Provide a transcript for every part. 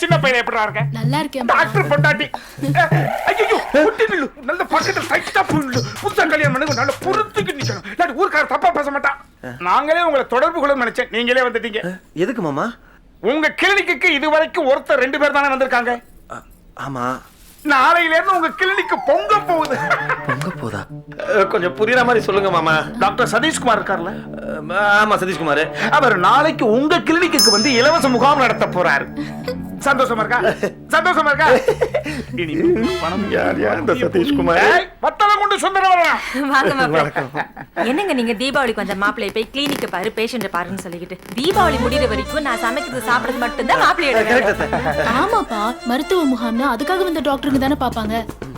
சின்ன பையன் எப்படி இருக்க? நல்லா இருக்கேன். டாக்டர் பொண்டாட்டி. ஐயோ குட்டிமில்லு நல்ல பக்கத்துல சைட்டா புல்லு புதுசா கல்யாணம் பண்ணி நல்ல பொறுத்துக்கு நிக்கணும். இல்லாட்டி ஊர்க்கார தப்பா பேச மாட்டான். நாங்களே உங்களை தொடர்பு கொள்ள நினைச்சேன், நீங்களே வந்துட்டீங்க. எதுக்கு மாமா? உங்க கிளினிக்கு இதுவரைக்கும் ஒருத்தர் 2 பேர் தானே வந்திருக்காங்க? ஆமா. நாளையில இருந்து உங்க கிளினிக் பொங்க போகுது. பொங்க போதா? கொஞ்சம் புரியுற மாதிரி சொல்லுங்க மாமா. டாக்டர் சதீஷ்குமார் இருக்கார்ல? ஆமா சதீஷ்குமார். அவர் நாளைக்கு உங்க கிளினிக்கு வந்து இலவச முகாம் நடத்த போறாரு. சந்தோஷமா இருக்கா? சந்தோஷமா இருக்கா? இனி பணம் யார் இந்த சதீஷ்குமார்? வத்தலம் கொண்டு சுந்தரம் வாங்க மாப்பிள்ளை. என்னங்க நீங்க தீபாவளிக்கு வந்த மாப்பிள்ளைய போய் கிளினிக் பாரு பேஷண்ட் பாருன்னு சொல்லிக்கிட்டு தீபாவளி முடிகிற வரைக்கும் நான் சமைக்கிறது சாப்பிடுறது மட்டும்தான் மாப்பிள்ளையோட. ஆமாப்பா, மருத்துவ முகாம்னா அதுக்காக வந்த டாக்டருங்க தானே பாப்பாங்க.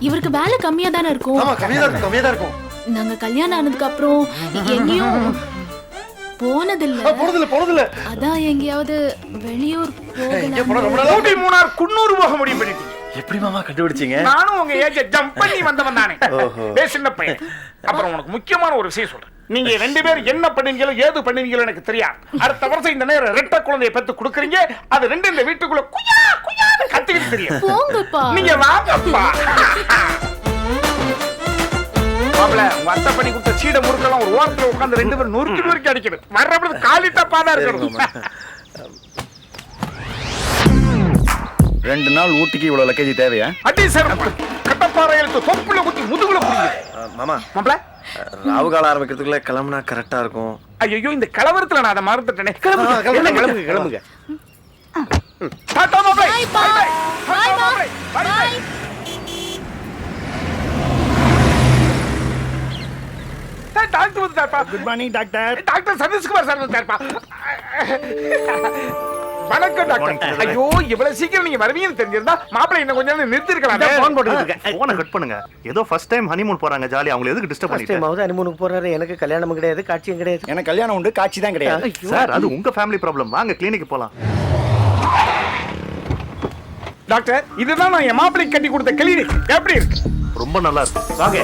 இவருக்கு வேலை கம்மியா தானே இருக்கும். ஆமா கம்மியா தான் இருக்கும். நாங்க கல்யாணம் ஆனதுக்கு அப்புறம் எங்கேயும் போனதில்ல. அதான் எங்கேயாவது வெளியூர் ஊட்டி மூணார் குன்னூர் போக முடிவு பண்ணிட்டீங்க. எப்படி மாமா கண்டுபிடிச்சீங்க? நானும் உங்க ஏஜ ஜம்ப் பண்ணி வந்தவன் தானே. சின்ன பையன். அப்புறம் உனக்கு முக்கியமான ஒரு விஷயம் சொல்றேன். நீங்க 2 பேரும் என்ன பண்ணுவீங்களோ ஏது பண்ணுவீங்களோ எனக்கு தெரியாது. அடுத்த வருஷம் இந்த நேரம் ரெட்டை குழந்தையை பெத்து கொடுக்குறீங்க. அது 2 இந்த வீட்டுக்குள்ள குயா குயான்னு கத்திக்கிட்டு தெரியும். போங்கப்பா. நீங்க வாங்கப்பா. மாப்ள உங்க அத்தை பண்ணி கொடுத்த சீடை முறுக்கலாம் ஒரு ஓரத்துல உட்கார்ந்து 2 பேரும் நொறுக்கி அடிக்கணும். வர்றப்ப காலிட்ட பாதா இருக்கணும். 2 நாள் ஊட்டிக்கு இவ்வளவு லக்கேஜ் தேவையா? அடி சார் கட்டப்பாறை எழுத்து தொப்புல குத்தி முதுகுல புடிங்க. மாமா மாப்ள ராவு காலம் ஆரம்பிக்கிறதுக்குள்ள கிளம்புனா கரெக்டா இருக்கும். ஐயோ இந்த கலவரத்துல நான் அதை மறந்துட்டேனே. கிளம்புங்க. டாடா மாப்ள. Bye bye. பை. டாக்டர் வந்துட்டார்ப்பா. Good morning doctor. Doctor Satishkumar sir வந்துட்டார்ப்பா. வணக்கம் டாக்டர். ஐயோ இவ்வளவு சீக்கிரம் நீங்க வருவீங்கன்னு தெரிஞ்சிருந்தா மாப்பிள்ளை இன்னும் கொஞ்சம் நேரம் நிறுத்தி இருக்கலாம். போன் போட்டுட்டு இருக்கேன். போனை கட் பண்ணுங்க. ஏதோ ஃபர்ஸ்ட் டைம் ஹனிமூன் போறாங்க ஜாலி. அவங்க எதுக்கு டிஸ்டர்ப் பண்ணிட்டு? மாமா ஹனிமூனுக்கு போறாரு. எனக்கு கல்யாணம் கிடையாது, காட்சியும் கிடையாது. எனக்கு கல்யாணம் உண்டு, காட்சி தான் கிடையாது. சார் அது உங்க ஃபேமிலி ப்ராப்ளம். வாங்க கிளினிக் போலாம். டாக்டர் இதுதான் நான் என் மாப்பிள்ளை கட்டி கொடுத்த கிளினிக். எப்படி இருக்கு? ரொம்ப நல்லா இருக்கு. வாங்க.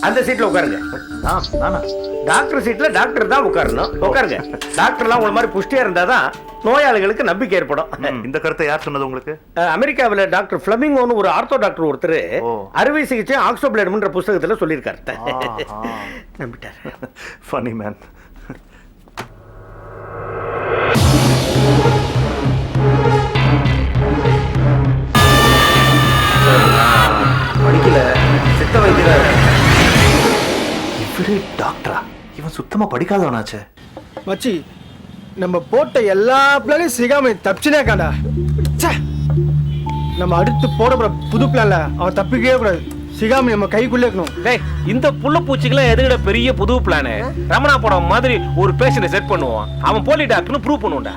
அந்த சீட்ல உட்காருங்க. நானா? டாக்டர் சீட்ல டாக்டர் தான் உட்காரணும். உட்காருங்க. டாக்டர்லாம் உங்க மாதிரி புஷ்டியா இருந்தாதான் நோயாளிகளுக்கு நம்பிக்கை ஏற்படும். இந்த கருத்தை யார் சொன்னது உங்களுக்கு? அமெரிக்காவில் டாக்டர் ஃபிளமிங்கோன்னு ஒரு ஆர்த்தோ டாக்டர் ஒருத்தர் அறுவை சிகிச்சை ஆக்ஸோபிளேடுன்ற புத்தகத்துல சொல்லியிருக்காரு. நம்பிட்டார். Funny man. படிக்கல, சித்த வைத்தியர். இவரே டாக்டரா? இவன் சுத்தமா படிக்காதவனாச்சே. மச்சி நம்ம போட்ட எல்லா பிளானையும் சிகாமணி தப்பிச்சுனே காண்டா. நம்ம அடுத்து போட புது பிளான்ல அவன் தப்பிக்கவே கூடாது. சிகாமணி நம்ம கைக்குள்ளே இருக்கணும். டேய் இந்த புள்ள பூச்சிக்கெல்லாம் எதுக்கிட பெரிய புது பிளானு? ரமணா படம் மாதிரி ஒரு பேஷண்ட்டை செட் பண்ணுவான். அவன் போலி டாக்டர்னு ப்ரூவ் பண்ணுவான்டா.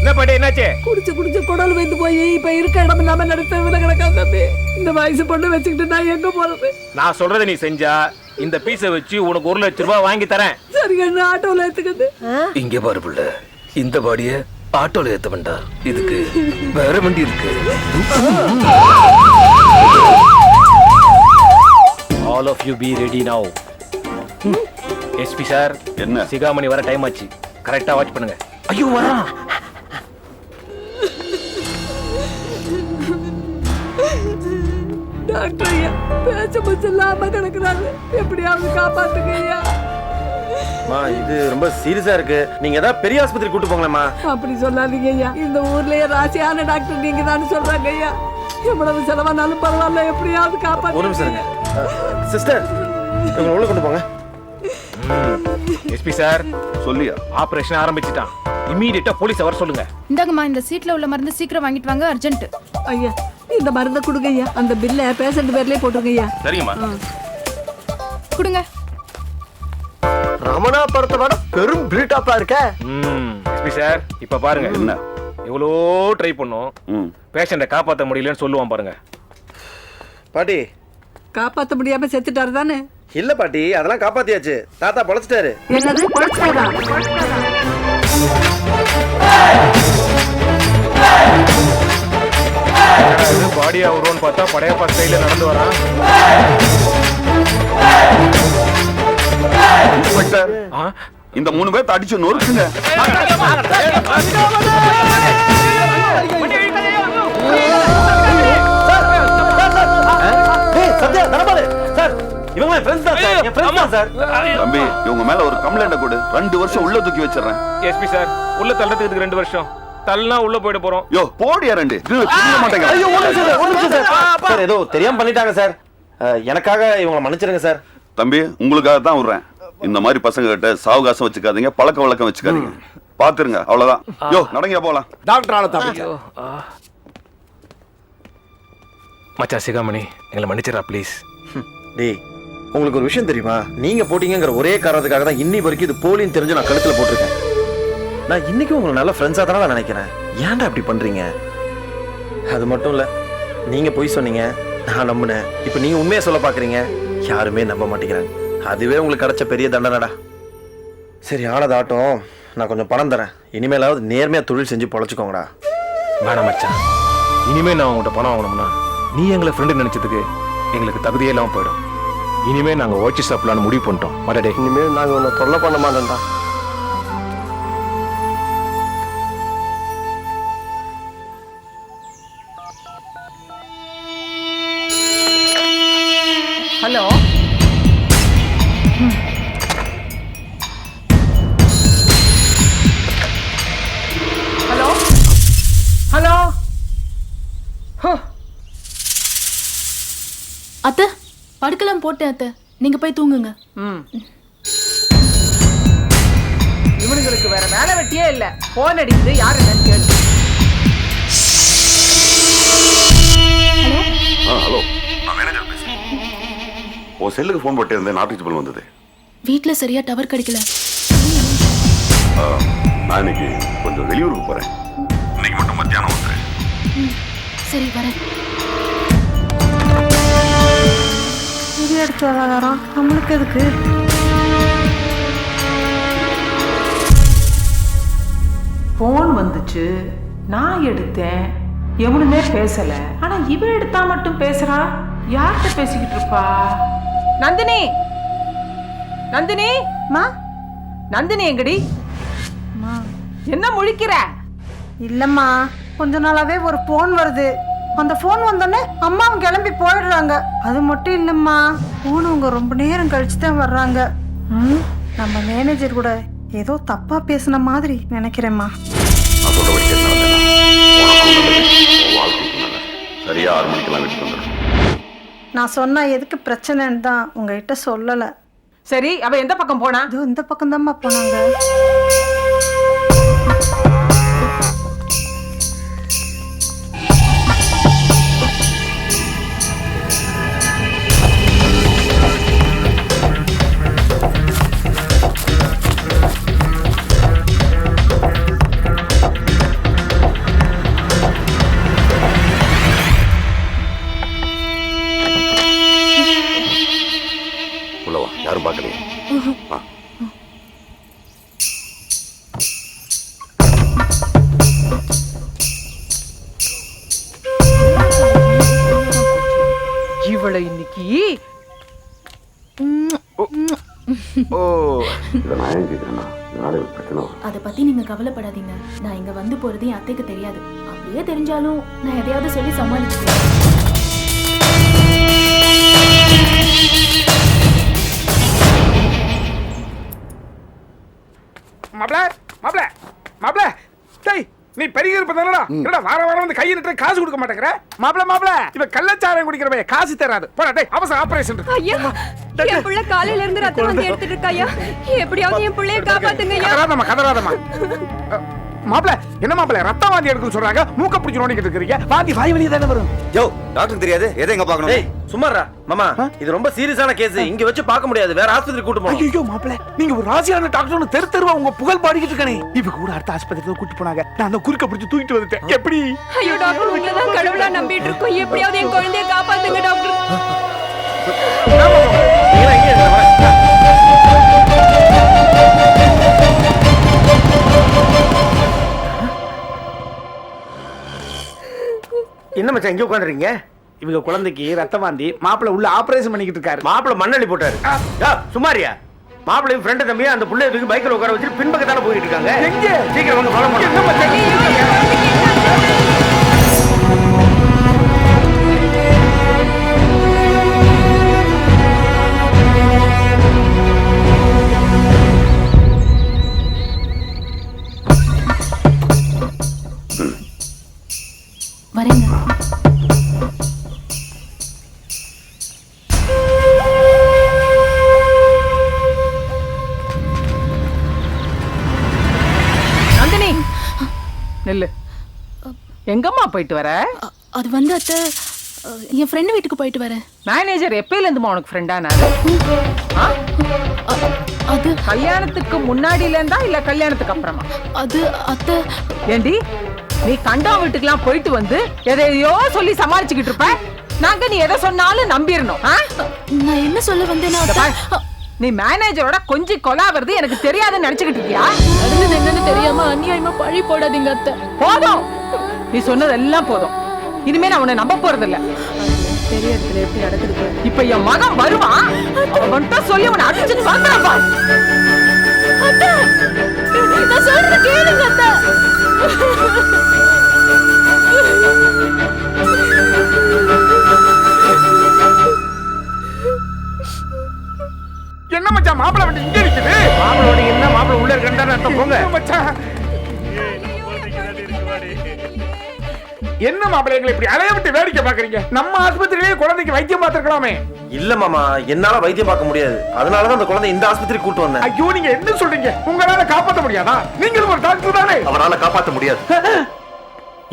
என்ன பாட்டி என்னாச்சு? குடிச்சு குடல் வைத்து போய் இப்ப இருக்க இடம் இல்லாம நடத்த கிடக்காது. இந்த வயசு பொண்ணு வச்சுக்கிட்டு நான் எங்க போறது? நான் சொல்றதை நீ செஞ்சா இந்த பீஸை வச்சு உனக்கு 1 லட்சம் ரூபாய் வாங்கி தரேன். சரிங்க ஆட்டோல ஏத்துக்குது. இங்க பாரு புள்ள, இந்த பாடிய ஆட்டோல ஏத்த வேண்டாம். இதுக்கு வேற வண்டி இருக்கு. All of you be ready now. SP sir என்ன சிகாமணி வர டைம் ஆச்சு. கரெக்டா வாட்ச் பண்ணுங்க. ஐயோ வரான். டாக்டர் ஐயா பேச்ச முச்சு இல்லாம கிடக்குறாரு. எப்படியாவது காப்பாத்துங்க ஐயா. இது ரொம்ப சீரியஸா இருக்கு. நீங்க ஏதாவது பெரிய ஆஸ்பத்திரி கூட்டு போங்களேம்மா. அப்படி சொல்லாதீங்க ஐயா. இந்த ஊர்லயே ராசியான டாக்டர் நீங்க தான் சொல்றாங்க ஐயா. எவ்வளவு செலவானாலும் பரவாயில்ல, எப்படியாவது காப்பாத்து. ஒரு நிமிஷம் இருங்க. சிஸ்டர் இவங்க உள்ள கொண்டு போங்க. எஸ்பி சார் சொல்லியா? ஆபரேஷன் ஆரம்பிச்சிட்டான். இமிடியேட்டா போலீஸ் வர சொல்லுங்க. இந்தாங்கம்மா, இந்த சீட்ல உள்ள மருந்து சீக்கிரம் வாங்கிட்டு வாங்க, அர்ஜென்ட். ஐயா இந்த மருந்தை கொடுங்க ஐயா. அந்த பில்ல பேஷண்ட் பேர்லயே போட்டுருங்க ஐயா. சரிங்கம்மா. கொடுங்க. ரமணா படத்தை விட பெரும் பில்டப்பா இருக்க. எஸ்பி சார் இப்ப பாருங்க. என்ன எவ்வளோ ட்ரை பண்ணோம், பேஷண்ட்டை காப்பாற்ற முடியலன்னு சொல்லுவான் பாருங்க. பாட்டி காப்பாத்த முடியாம செத்துட்டாரு தானே? இல்ல பாட்டி, அதெல்லாம் காப்பாத்தியாச்சு. தாத்தா பொழைச்சிட்டாரு. என்னது பொழைச்சிட்டாரா? பாடியா வருவோன்னு பார்த்தா படையப்பா ஸ்டைல நடந்து வரான். இந்த 3 பேர்த்த அடிச்சு நொறுக்குங்க. தம்பி இவங்க மேல ஒரு கம்ப்ளைண்ட் கொடு. 2 வருஷம் உள்ள தூக்கி வச்சிடறேன். எஸ்பி சார் உள்ள தள்ளறதுக்கு 2 வருஷம் தள்ளனா உள்ள போயிட போறோம். யோ போடியா 2 மாட்டேங்க. ஐயோ ஒரு நிமிஷம் சார் ஏதோ தெரியாம பண்ணிட்டாங்க சார். எனக்காக இவங்களை மன்னிச்சிருங்க சார். தம்பி உங்களுக்காக தான் விடுறேன். இந்த மாதிரி பசங்க கிட்ட சாவகாசம் வச்சுக்காதீங்க, பழக்க வழக்கம் வச்சுக்காதீங்க. பாத்துருங்க அவ்வளவுதான். யோ நடங்க போலாம். டாக்டர் ஆள தம்பி. மச்சான் சிகாமணி எங்களை மன்னிச்சிரா ப்ளீஸ். டேய் உங்களுக்கு ஒரு விஷயம் தெரியுமா? நீங்க போட்டீங்கங்கிற ஒரே காரணத்துக்காக தான் இன்னி வரைக்கும் இது போலின்னு தெரிஞ்சு நான் கழுத்துல போட்டிருக்கேன். நான் இன்னைக்கு உங்களை நல்ல ஃப்ரெண்ட்ஸா தானே நான் நினைக்கிறேன். ஏன்டா அப்படி பண்றீங்க? அது மட்டும் இல்ல, நீங்க பொய் சொன்னீங்க, நான் நம்பினேன். இப்போ நீங்க உண்மையை சொல்ல பாக்குறீங்க, யாருமே நம்ப மாட்டேங்கிறாங்க. அதுவே உங்களுக்கு கிடைச்ச பெரிய தண்டனடா. சரி ஆனதாட்டம், நான் கொஞ்சம் பணம் தரேன். இனிமேலாவது நேர்மையா தொழில் செஞ்சு பொழைச்சுக்கோங்கடா. வேணாம் மச்சான், இனிமே நான் உங்கள்கிட்ட பணம் வாங்கணும்னா நீ எங்களை ஃப்ரெண்டு நினைச்சதுக்கு எங்களுக்கு தகுதியே இல்லாமல் போயிடும். இனிமே நாங்க ஓச்சி சாப்பிடலான்னு முடிவு பண்ணிட்டோம். மடடே இனிமேல் நாங்க உன்னை தொல்லை பண்ண மாட்டோம்டா. ஹலோ ஹலோ ஹலோ அத்தை படுக்கலாம் போட்டேன் அத்தை, நீங்க போய் தூங்குங்க. இவனுங்களுக்கு வேற வேலை வெட்டியே இல்ல. போன் அடிக்குது, யாரு என்னன்னு கேளு. ஹலோ நான் மேனேஜர் பேசுறேன். உன் செல்லுக்கு ஃபோன் போட்டு இருந்தேன், நாட்டுக்கு வந்தது. வீட்ல சரியா டவர் கிடைக்கல. நான் இன்னைக்கு கொஞ்சம் வெளியூருக்கு போறேன். இன்னைக்கு மட்டும் மத்தியானம் வந்துடுறேன். சரி வரேன். எடுத்து வராராம், நம்மளுக்கு எதுக்கு? போன் வந்துச்சு, நான் எடுத்தேன். எவனுமே பேசல. ஆனா இவ எடுத்தா மட்டும் பேசுறா. யார்கிட்ட பேசிக்கிட்டு இருப்பா? நந்தினி, நந்தினி மா, நந்தினி எங்கடி? என்ன முழிக்கிற? இல்லம்மா, கொஞ்ச நாளாவே ஒரு போன் வருது. அந்த போன் வந்தோடனே அம்மாவும் கிளம்பி போயிடுறாங்க. அது மட்டும் இல்லம்மா, போனவங்க ரொம்ப நேரம் கழிச்சு தான் வர்றாங்க. நம்ம மேனேஜர் கூட ஏதோ தப்பா பேசின மாதிரி நினைக்கிறேம்மா. நான் சொல்றபடி கேட்டு சரியா 6 மணிக்கெல்லாம் வீட்டுக்கு வந்துடும். நான் சொன்னா எதுக்கு பிரச்சனைன்னு தான் உங்ககிட்ட சொல்லல. சரி, அவ எந்த பக்கம் போனா? இதோ இந்த பக்கம் தான்மா போனாங்க. யாரும் பார்க்கலையே. இவளை இன்னைக்கு அதை பத்தி நீங்க கவலைப்படாதீங்க. நான் இங்க வந்து போறது என் அத்தைக்கு தெரியாது. அப்படியே தெரிஞ்சாலும் நான் எதையாவது சொல்லி சமாளிச்சுக்கிறேன். மாப்ள மாப்ள மாப்ள, டேய் நீ பெரிய இருப்பதானடா? என்னடா வார வாரம் வந்து கையை நிட்டு காசு கொடுக்க மாட்டேங்கற? மாப்ள மாப்ள, இவ கள்ளச்சாராயம் குடிக்கிறவே காசு தராது. போடா டேய், அவசர ஆபரேஷன் இருக்கு. ஐயா, என் புள்ள காலையில இருந்து ரத்தம் வந்து எடுத்துட்டு இருக்காயா. எப்படியாவது என் புள்ளைய காப்பாத்துங்கய்யா. கதறாதம்மா. மாப்ள என்ன மாப்ள, ரத்தம் வாந்தி எடுக்குன்னு சொல்றாங்க, மூக்க பிடிச்சு நோண்டிட்டு இருக்கீங்க. வாந்தி வாய் வழியா தானே வரும். யோ டாக்டர் தெரியாது, எதை எங்க பார்க்கணும்? டேய் சும்மாடா மாமா, இது ரொம்ப சீரியஸான கேஸ். இங்க வச்சு பார்க்க முடியாது, வேற ஆஸ்பத்திரி கூட்டி போணும். ஐயோ மாப்ள, நீங்க ஒரு ராசியான டாக்டர்னு தெரு தெருவா உங்க புகழ் பாடிக்கிட்டு இருக்கனே. இப்ப கூட அடுத்த ஆஸ்பத்திரிக்கு கூட்டி போனாங்க. நான் அந்த குறுக்க பிடிச்சு தூக்கிட்டு வந்துட்டேன். எப்படி? ஐயோ டாக்டர், உங்களை தான் கடவுளா நம்பிட்டு இருக்கோம். எப்படியாவது என் குழந்தைய காப்பாத்துங்க டாக்டர். என்ன மச்சான் இங்க உட்காந்துறீங்க? இவங்க குழந்தைக்கு ரத்த வாந்தி, மாப்பிள உள்ள ஆபரேஷன் பண்ணிக்கிட்டு இருக்காரு. மாப்பிள மண்ணள்ளி போட்டாரு. சுமாரியா மாப்பிள்ளையும் ஃப்ரெண்டு தம்பியும் அந்த புள்ளைய தூக்கி பைக்கில் உட்கார வச்சு பின்பக்கத்தால போயிட்டு இருக்காங்க. எங்க சீக்கிரம் வந்து ஃபாலோ என்ன மச்சான்? வரேங்க. நந்தினி நெல்லு எங்கம்மா போயிட்டு வர? அது வந்து அத்தை, என் ஃப்ரெண்டு வீட்டுக்கு போயிட்டு வரேன். மேனேஜர் எப்பயில இருந்துமா உனக்கு ஃப்ரெண்டா? நான் அது கல்யாணத்துக்கு முன்னாடில இருந்தா இல்ல கல்யாணத்துக்கு அப்புறமா? அது அத்தை. ஏண்டி நீ கண்டா வீட்டுக்குலாம் போயிட்டு வந்து எதையோ சொல்லி சமாளிச்சுக்கிட்டு இருப்ப. நாங்க நீ எதை சொன்னாலும் நம்பிடணும். நான் என்ன சொல்ல வந்தேன்னா அத்தை, நீ மேனேஜரோட கொஞ்சம் கொலாவது எனக்கு தெரியாதுன்னு நினைச்சுக்கிட்டு இருக்கியா? நடந்தது என்னன்னு தெரியாம அநியாயமா பழி போடாதீங்க அத்தை. போதும், நீ சொன்னதெல்லாம் போதும். இனிமே நான் உன்னை நம்ப போறது இல்ல. பெரிய இடத்துல எப்படி நடக்குது? இப்ப என் மகன் வருவான், அவன்கிட்ட சொல்லி உன்னை அடிச்சுட்டு வந்துடுறப்பா. அத்தை, நான் சொல்றத கேளுங்க அத்தை. என்ன மச்சான் மாப்பிள்ளை வண்டி இங்க இருக்குது? மாப்பிள்ளோட என்ன மாப்பிள்ளை உள்ள இருக்கா போங்க மச்சான். என்ன மாப்பிள்ளை எங்களை இப்படி அலைய விட்டு வேடிக்கை பாக்குறீங்க? நம்ம ஆஸ்பத்திரியிலேயே குழந்தைக்கு வைத்தியம் பார்த்திருக்கலாமே. இல்ல மாமா, என்னால வைத்தியம் பார்க்க முடியாது. அதனாலதான் அந்த குழந்தை இந்த ஆஸ்பத்திரி கூட்டு வந்தேன். ஐயோ, நீங்க என்ன சொல்றீங்க? உங்களால காப்பாற்ற முடியாதா? நீங்களும் ஒரு டாக்டர் தானே. அவரால காப்பாற்ற முடியாது.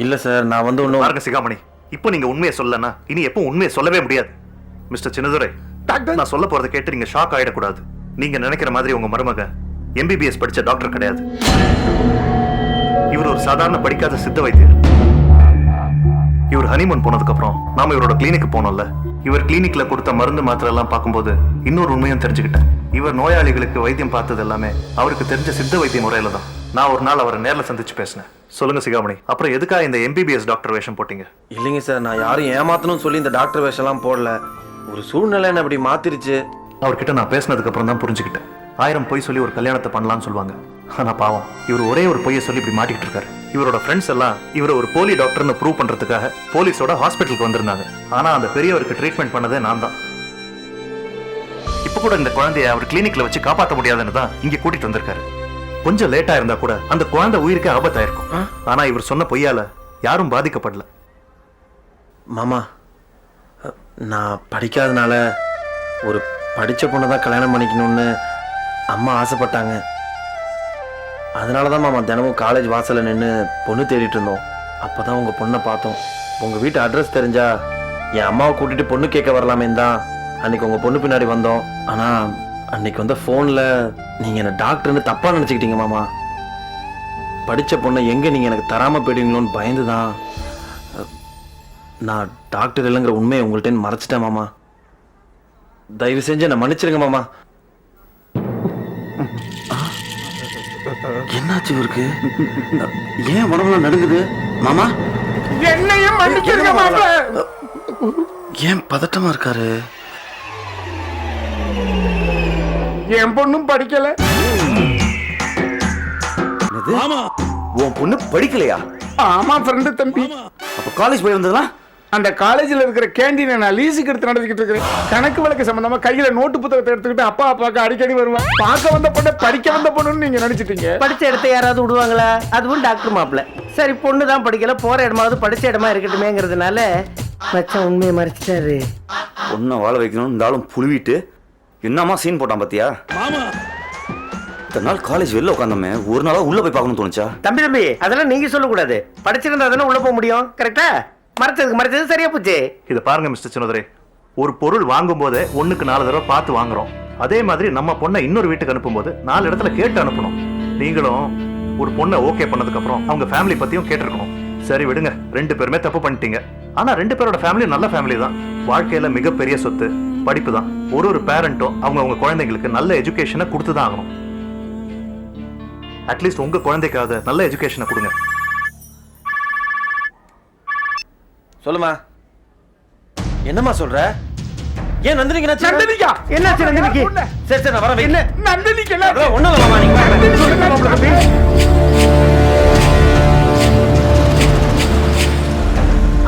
இல்ல சார், நான் வந்து ஒன்னும் பாருங்க சிகாமணி, இப்போ நீங்க உண்மையை சொல்லலன்னா இனி எப்போ உண்மையை சொல்லவே முடியாது. மிஸ்டர் சின்னதுரை, டாக்டர், நான் சொல்ல போறதை கேட்டு நீங்க ஷாக் ஆயிடக்கூடாது. நீங்க நினைக்கிற மாதிரி உங்க மருமக MBBS படிச்ச டாக்டர் கிடையாது. இவர் ஒரு சாதாரண படிக்காத சித்த வைத்தியர். இவர் ஹனிமூன் போனதுக்கு அப்புறம் நாம இவரோட கிளினிக் போனோம்ல, இவர் கிளினிக்ல கொடுத்த மருந்து மாத்திரை எல்லாம் பார்க்கும்போது இன்னொரு உண்மையும் தெரிஞ்சுக்கிட்டேன். இவர் நோயாளிகளுக்கு வைத்தியம் பார்த்தது எல்லாமே அவருக்கு தெரிஞ்ச சித்த வைத்திய முறையில தான். நான் ஒரு நாள் அவரை நேர்ல சந்திச்சு பேசினேன். சொல்லுங்க சிகாமணி, அப்புறம் எதுக்காக இந்த MBBS டாக்டர் வேஷம் போட்டீங்க? இல்லைங்க சார், நான் யாரும் ஏமாத்தணும்னு சொல்லி இந்த டாக்டர் வேஷம் எல்லாம் போடல. ஒரு சூழ்நிலை என்ன அப்படி மாத்திருச்சு. அவர்கிட்ட நான் பேசினதுக்கு அப்புறம் தான் புரிஞ்சுக்கிட்டேன். 1000 பொய் சொல்லி ஒரு கல்யாணத்தை பண்ணலாம்னு சொல்லுவாங்க. ஆனா பாவம், இவர் ஒரே ஒரு பொய்யை சொல்லி இப்படி மாட்டிக்கிட்டு இருக்காரு. இவரோட ஃப்ரெண்ட்ஸ் எல்லாம் இவரை ஒரு போலி டாக்டர்னு ப்ரூவ் பண்றதுக்காக போலீஸோட ஹாஸ்பிட்டலுக்கு வந்திருந்தாங்க. ஆனா அந்த பெரியவருக்கு ட்ரீட்மெண்ட் பண்ணதே நான் தான். இப்ப கூட இந்த குழந்தைய அவர் கிளினிக்ல வச்சு காப்பாற்ற முடியாதுன்னு தான் இங்க கூட்டிட்டு வந்திருக்காரு. கொஞ்சம் லேட்டா இருந்தா கூட அந்த குழந்தை உயிருக்கே ஆபத்தாயிருக்கும். ஆனா இவர் சொன்ன பொய்யால யாரும் பாதிக்கப்படல. மாமா, நான் படிக்காதனால ஒரு படிச்ச பொண்ணை தான் கல்யாணம் பண்ணிக்கணும்னு அம்மா ஆசைப்பட்டாங்க. அதனால தான் மாமா தினமும் காலேஜ் வாசல்ல நின்று பொண்ணு தேடிட்டு இருந்தோம். அப்பதான் உங்க பொண்ணை பார்த்தோம். உங்க வீட்டு அட்ரஸ் தெரிஞ்சா என் அம்மாவை கூட்டிட்டு பொண்ணு கேட்க வரலாமே தான் அன்னைக்கு உங்க பொண்ணு பின்னாடி வந்தோம். ஆனா அன்னைக்கு வந்த போன்ல நீங்க என்ன டாக்டர்னு தப்பா நினைச்சுக்கிட்டீங்க மாமா. படிச்ச பொண்ணை எங்க நீங்க எனக்கு தராம போயிடுவீங்களோன்னு பயந்துதான் நான் டாக்டர் இல்லைங்கிற உண்மையை உங்கள்கிட்ட மறைச்சிட்டேன் மாமா. தயவு செஞ்சு என்ன மன்னிச்சிருங்க மாமா. என்னாச்சு இவருக்கு? ஏன் உடம்புல நடுங்குது மாமா? என்னையும் மன்னிச்சிருங்க மாப்பிள்ளை. ஏன் பதட்டமா இருக்காரு? என் பொண்ணும் படிக்கல. உன் பொண்ணு படிக்கலையா? ஆமா ஃப்ரெண்டு தம்பி. அப்ப காலேஜ் போய் வந்ததா? அந்த காலேஜ்ல இருக்கிற கேண்டீனை நான் லீஸுக்கு எடுத்து நடத்திக்கிட்டு இருக்கிறேன். கணக்கு வழக்கு சம்பந்தமா கையில நோட்டு புத்தகத்தை எடுத்துக்கிட்டு அப்பா அப்பாக்கு அடிக்கடி வருவேன். பார்க்க வந்த பொண்ணு படிக்க வந்த பொண்ணுன்னு நீங்க நினைச்சிட்டீங்க. படிச்ச இடத்த யாராவது விடுவாங்களா? அதுவும் டாக்டர் மாப்பிள்ள. சரி, பொண்ணு தான் படிக்கல, போற இடமாவது படிச்ச இடமா இருக்கட்டுமேங்கிறதுனால மச்சான் உண்மையை மறைச்சிட்டாரு. பொண்ணை வாழ வைக்கணும் இருந்தாலும் புழுவிட்டு என்னமா சீன் போட்டான் பாத்தியா? இத்தனை நாள் காலேஜ் வெளில உட்காந்தோமே, ஒரு நாளா உள்ள போய் பார்க்கணும்னு தோணுச்சா? தம்பி அதெல்லாம் நீங்க சொல்லக்கூடாது. படிச்சிருந்தா தானே உள்ள போக முடியும். கரெக்டா? மறைச்சது சரியா போச்சு. இதை பாருங்க மிஸ்டர் சின்னதுரை, ஒரு பொருள் வாங்கும் போதே 1க்கு 4 தடவை பார்த்து வாங்குறோம். அதே மாதிரி நம்ம பொண்ணை இன்னொரு வீட்டுக்கு அனுப்பும் போது 4 இடத்துல கேட்டு அனுப்பணும். நீங்களும் ஒரு பொண்ணை ஓகே பண்ணதுக்கு அப்புறம் அவங்க ஃபேமிலி பத்தியும் கேட்டிருக்கணும். சரி விடுங்க, 2 பேருமே தப்பு பண்ணிட்டீங்க. ஆனா 2 பேரோட ஃபேமிலி நல்ல ஃபேமிலி தான். வாழ்க்கையில மிகப்பெரிய சொத்து படிப்பு தான். ஒரு பேரண்ட்டும் அவங்க குழந்தைங்களுக்கு நல்ல எஜுகேஷனை கொடுத்துதான் ஆகணும். அட்லீஸ்ட் உங்க குழந்தைக்காவது நல்ல எஜுகேஷனை கொடுங்க. சொல்லுமா, என்னம்மா சொல்ற? ஏன் நந்தினிக்கு என்னாச்சு? நந்தினிக்கா? என்னாச்சு நந்தினிக்கு? சரி சரி நான் வரேன் என்ன நந்தினிக்கு என்ன ஒண்ணும் இல்ல மாமா நீங்க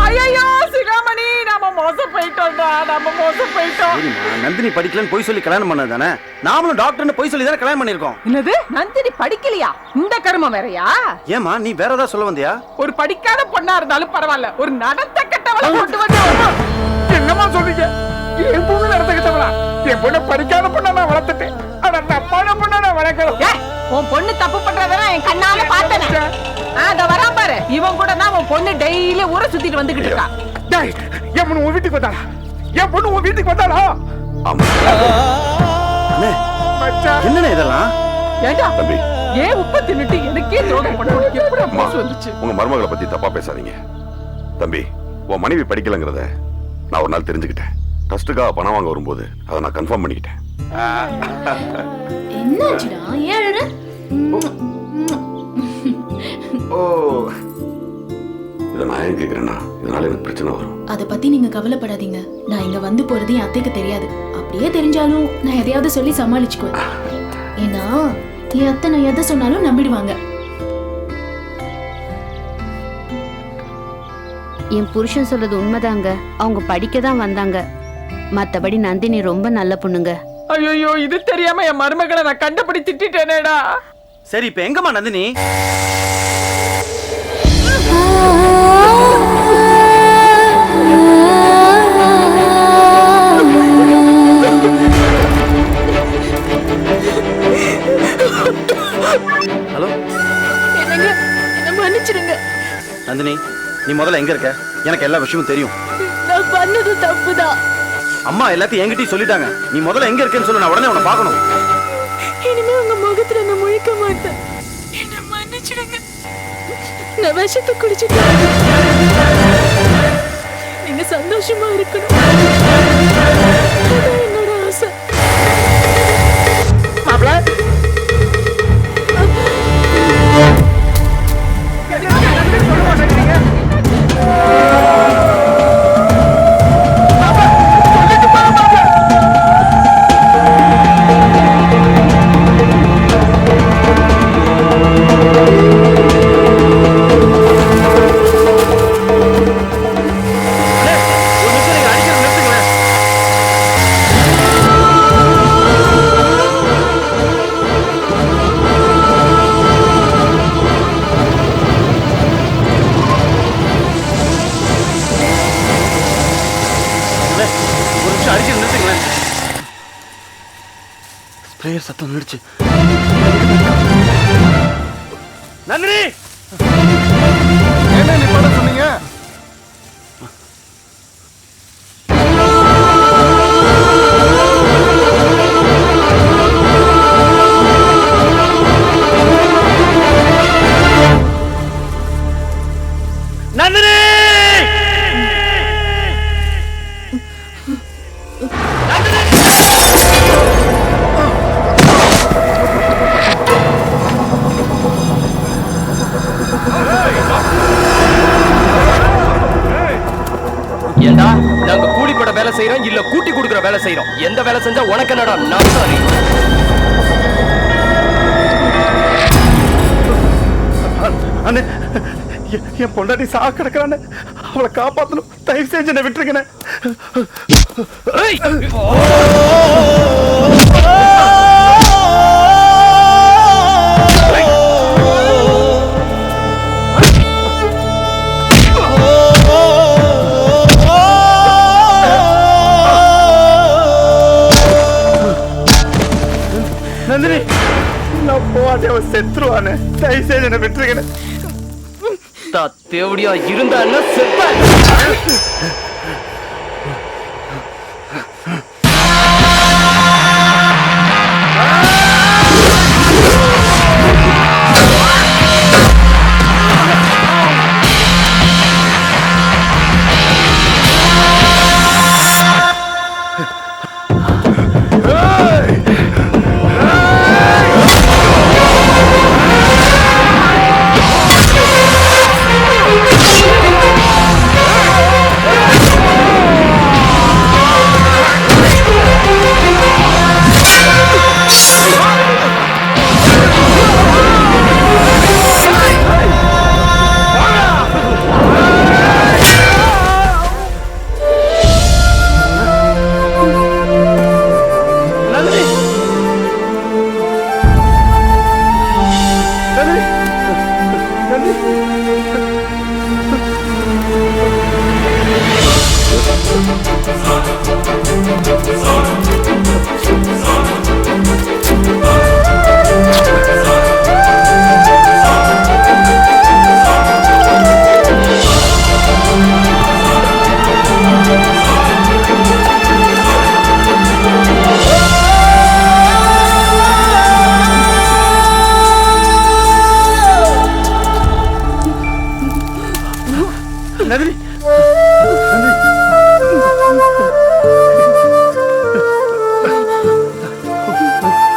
ஐயோ சிகாமணி நாம மோசம் போயிட்டோம்டா, நாம மோசம் போயிட்டோம். நந்தினி படிக்கலன்னு போய் சொல்லி கல்யாணம் பண்ணது தானே? நாமளும் டாக்டர்னு போய் சொல்லி தானே கல்யாணம் பண்ணிருக்கோம். என்னது நந்தினி படிக்கலையா? இந்த கர்மம் வேறயா? ஏமா நீ வேற ஏதாவது சொல்ல வந்தியா? ஒரு படிக்காத பொண்ணா இருந்தாலும் பரவாயில்ல, ஒரு நடத்த கெட்டவளை கொண்டு வந்து என்னமா சொல்றீங்க? என் பொண்ணு நடத்த கெட்டவளா? என் பொண்ணு படிக்காத பொண்ணா நான் வளர்த்துட்டேன். ஆனா தப்பான பொண்ணா நான் வளர்க்கணும். உன் பொண்ணு தப்பு பண்றதெல்லாம் என் கண்ணால பார்த்தேன். அத வரான் பாரு, இவன் கூட தான் உன் பொண்ணு டெய்லி ஊரை சுத்திட்டு வந்துகிட்டு இருக்கா. டேய், என் பொண்ணு உன் வீட்டுக்கு வந்தாளா? என் பொண்ணு உன் வீட்டுக்கு வந்தாளா? மச்சான் என்னண்ணே இதெல்லாம்? ஏண்டா தம்பி, ஏன் உப்பு தின்னுட்டு எனக்கே துரோகம் பண்ண எப்படி பேச வந்துச்சு? உங்க மருமகளை பத்தி தப்பா பேசாதீங்க. தம்பி, உன் மனைவி படிக்கலங்கிறத நான் ஒரு நாள் தெரிஞ்சுக்கிட்டேன். ட்ரஸ்ட்டுக்காக பணம் வாங்க வரும்போது அதை நான் கன்ஃபார்ம் பண்ணிக்கிட்டேன். என்னாச்சுடா? ஏன் அழற? ஓ, இதை நான் ஏன் கேட்கிறேன்னா இதனால எனக்கு பிரச்சனை வரும். அத பத்தி நீங்க கவலைப்படாதீங்க. நான் இங்க வந்து போறது என் அத்தைக்கு தெரியாது. அப்படியே தெரிஞ்சாலும் நான் எதையாவது சொல்லி சமாளிச்சுக்குவேன். ஏன்னா என் அத்தை நான் எதை சொன்னாலும் நம்பிடுவாங்க. என் புருஷன் சொல்றது உண்மைதாங்க. அவங்க படிக்க தான் வந்தாங்க. மத்தபடி நந்தினி ரொம்ப நல்ல பொண்ணுங்க. ஐயோ இது தெரியாம என் மருமகளை நான் கண்டபடி திட்டிட்டேனேடா. சரி இப்ப எங்கம்மா நந்தினி? ஹலோ என்னங்க, என்ன மன்னிச்சிடுங்க. நந்தினி, நீ முதல்ல எங்க இருக்க? எனக்கு எல்லா விஷயமும் தெரியும். நான் பண்ணது தப்புதான். அம்மா எல்லாத்தையும் என்கிட்டயும் சொல்லிட்டாங்க. நீ முதல்ல எங்க இருக்கேன்னு சொல்லு, நான் உடனே உன்னை பார்க்கணும். இனிமே உங்க முகத்துல நான் முழிக்க மாட்டேன். என்ன மன்னிச்சிடுங்க. நான் விஷத்தை குடிச்சிட்டேன். நீங்க சந்தோஷமா இருக்கணும். அதான் என்னோட ஆசை. மாப்ள ஸ்ப்ரேயர் சத்தம் நின்றுச்சு. நந்தினி, என்ன நீ பண்ண சொன்னீங்க? நந்தினி! ஏண்டா நாங்க கூலிப்பட வேலை செய்யறோம் இல்ல கூட்டி கொடுக்குற வேலை செய்யறோம்? எந்த வேலை செஞ்சா உனக்கு என்னடா? நான் சாரி. அண்ணே, என் பொண்டாட்டி சா கிடக்குறானே, அவளை காப்பாத்தணும். தயவு செஞ்சு என்னை விட்டுருக்கேன். நந்தினி, நான் போவாதே, அவன் செத்துருவானே. தயவு செஞ்சு என்னை விட்டுருக்கேன். தேவடியா இருந்தா என்ன செப்ப?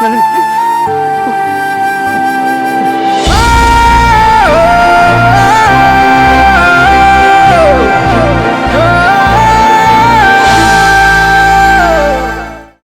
நந்தினி